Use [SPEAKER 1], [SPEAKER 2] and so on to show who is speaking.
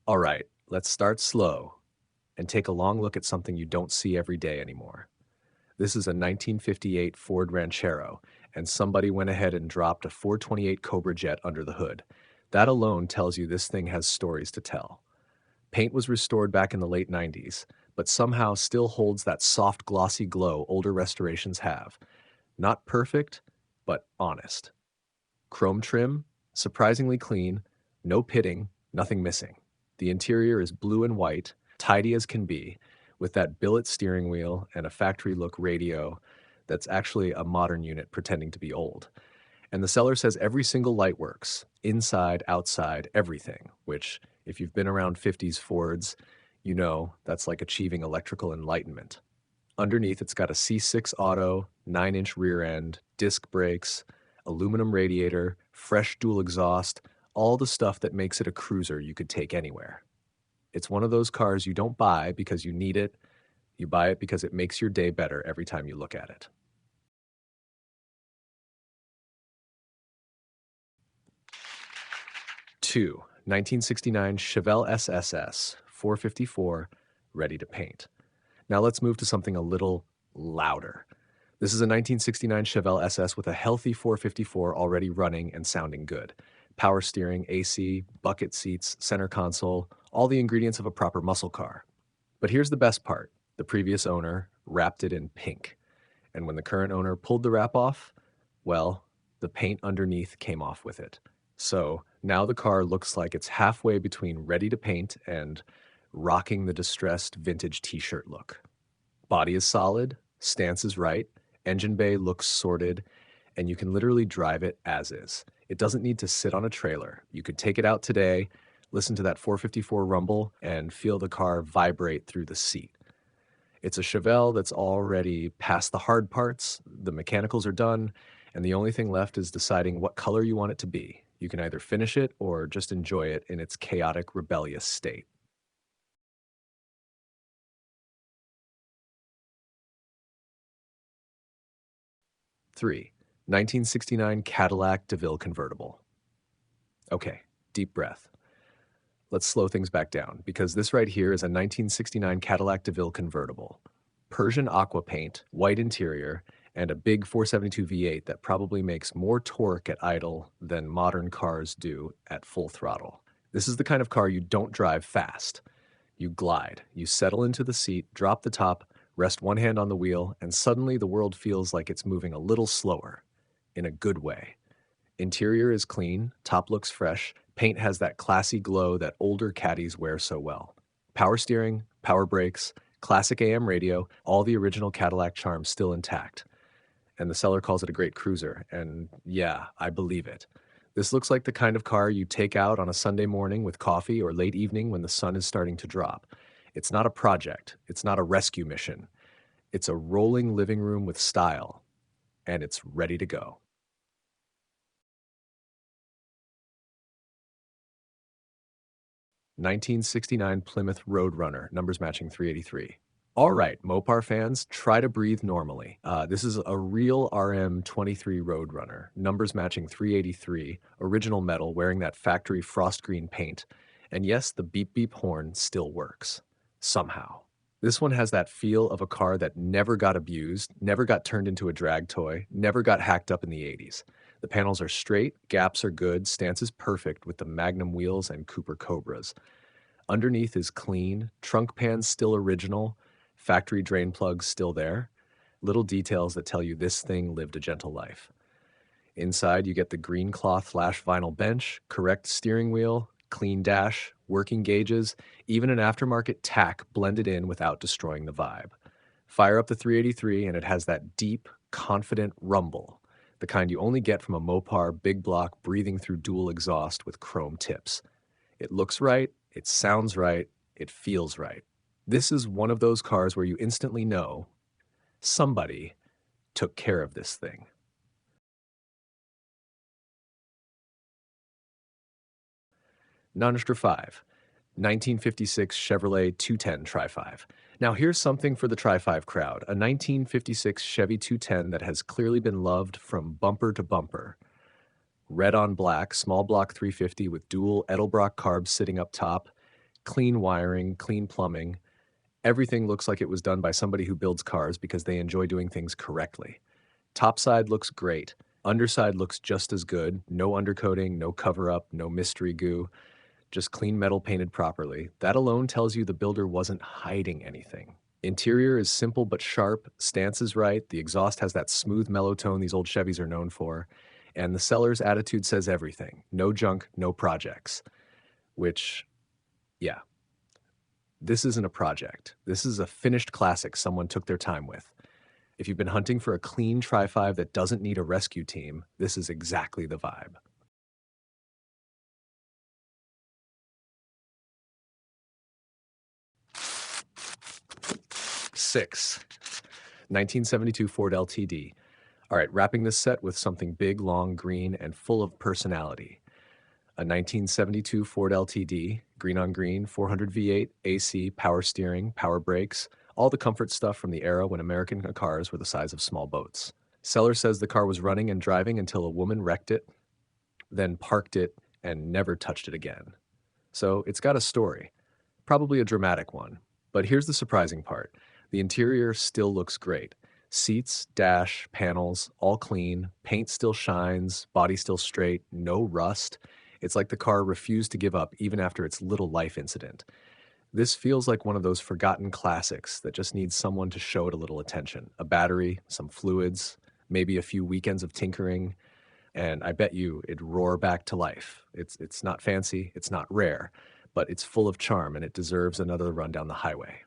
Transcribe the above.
[SPEAKER 1] All right, let's start slow and take a long look at something you don't see every day anymore. This is a 1958 Ford Ranchero, and somebody went ahead and dropped a 428 Cobra Jet under the hood. That alone tells you this thing has stories to tell. Paint was restored back in the late 90s, but somehow still holds that soft, glossy glow older restorations have. Not perfect, but honest. Chrome trim, surprisingly clean, no pitting, nothing missing. The interior is blue and white, tidy as can be, with that billet steering wheel and a factory look radio that's actually a modern unit pretending to be old. And the seller says every single light works, inside, outside, everything, which, if you've been around 50s Fords, you know that's like achieving electrical enlightenment. Underneath, it's got a C6 auto, 9-inch rear end, disc brakes, aluminum radiator, fresh dual exhaust, all the stuff that makes it a cruiser you could take anywhere. It's one of those cars you don't buy because you need it, you buy it because it makes your day better every time you look at it. 2. 1969 Chevelle SSS 454, ready to paint. Now let's move to something a little louder. This is a 1969 Chevelle SS with a healthy 454 already running and sounding good. Power steering, AC, bucket seats, center console, all the ingredients of a proper muscle car. But here's the best part. The previous owner wrapped it in pink. And when the current owner pulled the wrap off, well, the paint underneath came off with it. So now the car looks like it's halfway between ready to paint and rocking the distressed vintage t-shirt look. Body is solid, stance is right, engine bay looks sorted, and you can literally drive it as is. It doesn't need to sit on a trailer. You could take it out today, listen to that 454 rumble, and feel the car vibrate through the seat. It's a Chevelle that's already past the hard parts, the mechanicals are done, and the only thing left is deciding what color you want it to be. You can either finish it or just enjoy it in its chaotic, rebellious state. 3. 1969 Cadillac DeVille convertible. Okay, deep breath. Let's slow things back down because this right here is a 1969 Cadillac DeVille convertible. Persian aqua paint, white interior, and a big 472 V8 that probably makes more torque at idle than modern cars do at full throttle. This is the kind of car you don't drive fast. You glide, you settle into the seat, drop the top, rest one hand on the wheel, and suddenly the world feels like it's moving a little slower, in a good way. Interior is clean, top looks fresh, paint has that classy glow that older caddies wear so well. Power steering, power brakes, classic AM radio, all the original Cadillac charm still intact. And the seller calls it a great cruiser, and yeah, I believe it. This looks like the kind of car you take out on a Sunday morning with coffee or late evening when the sun is starting to drop. It's not a project, it's not a rescue mission. It's a rolling living room with style, and it's ready to go. 1969 Plymouth Roadrunner, numbers matching 383. All right, Mopar fans, try to breathe normally. This is a real RM23 Roadrunner, numbers matching 383, original metal, wearing that factory frost green paint. And yes, the beep beep horn still works. Somehow. This one has that feel of a car that never got abused, never got turned into a drag toy, never got hacked up in the 80s. The panels are straight, gaps are good, stance is perfect with the Magnum wheels and Cooper Cobras. Underneath is clean, trunk pans still original, factory drain plugs still there. Little details that tell you this thing lived a gentle life. Inside, you get the green cloth lash vinyl bench, correct steering wheel, clean dash, working gauges, even an aftermarket tack blended in without destroying the vibe. Fire up the 383 and it has that deep, confident rumble, the kind you only get from a Mopar big block breathing through dual exhaust with chrome tips. It looks right, it sounds right, it feels right. This is one of those cars where you instantly know somebody took care of this thing. Non-extra 5, 1956 Chevrolet 210 Tri-5. Now here's something for the Tri-5 crowd, a 1956 Chevy 210 that has clearly been loved from bumper to bumper. Red on black, small block 350 with dual Edelbrock carbs sitting up top, Clean wiring, clean plumbing. Everything looks like it was done by somebody who builds cars because they enjoy doing things correctly. Top side looks great. Underside looks just as good. No undercoating, no cover up, no mystery goo, just clean metal painted properly. That alone tells you the builder wasn't hiding anything. Interior is simple but sharp, stance is right, the exhaust has that smooth mellow tone these old Chevys are known for, and the seller's attitude says everything. No junk, no projects. Which, yeah, this isn't a project. This is a finished classic someone took their time with. If you've been hunting for a clean Tri-5 that doesn't need a rescue team, this is exactly the vibe. 6. 1972 Ford LTD. All right, wrapping this set with something big, long, green, and full of personality. A 1972 Ford LTD, green on green, 400 V8, AC, power steering, power brakes, all the comfort stuff from the era when American cars were the size of small boats. Seller says the car was running and driving until a woman wrecked it, then parked it, and never touched it again. So it's got a story, probably a dramatic one. But here's the surprising part. The interior still looks great. Seats, dash, panels, all clean, paint still shines, body still straight, no rust. It's like the car refused to give up even after its little life incident. This feels like one of those forgotten classics that just needs someone to show it a little attention. A battery, some fluids, maybe a few weekends of tinkering, and I bet you it'd roar back to life. It's not fancy, it's not rare, but it's full of charm and it deserves another run down the highway.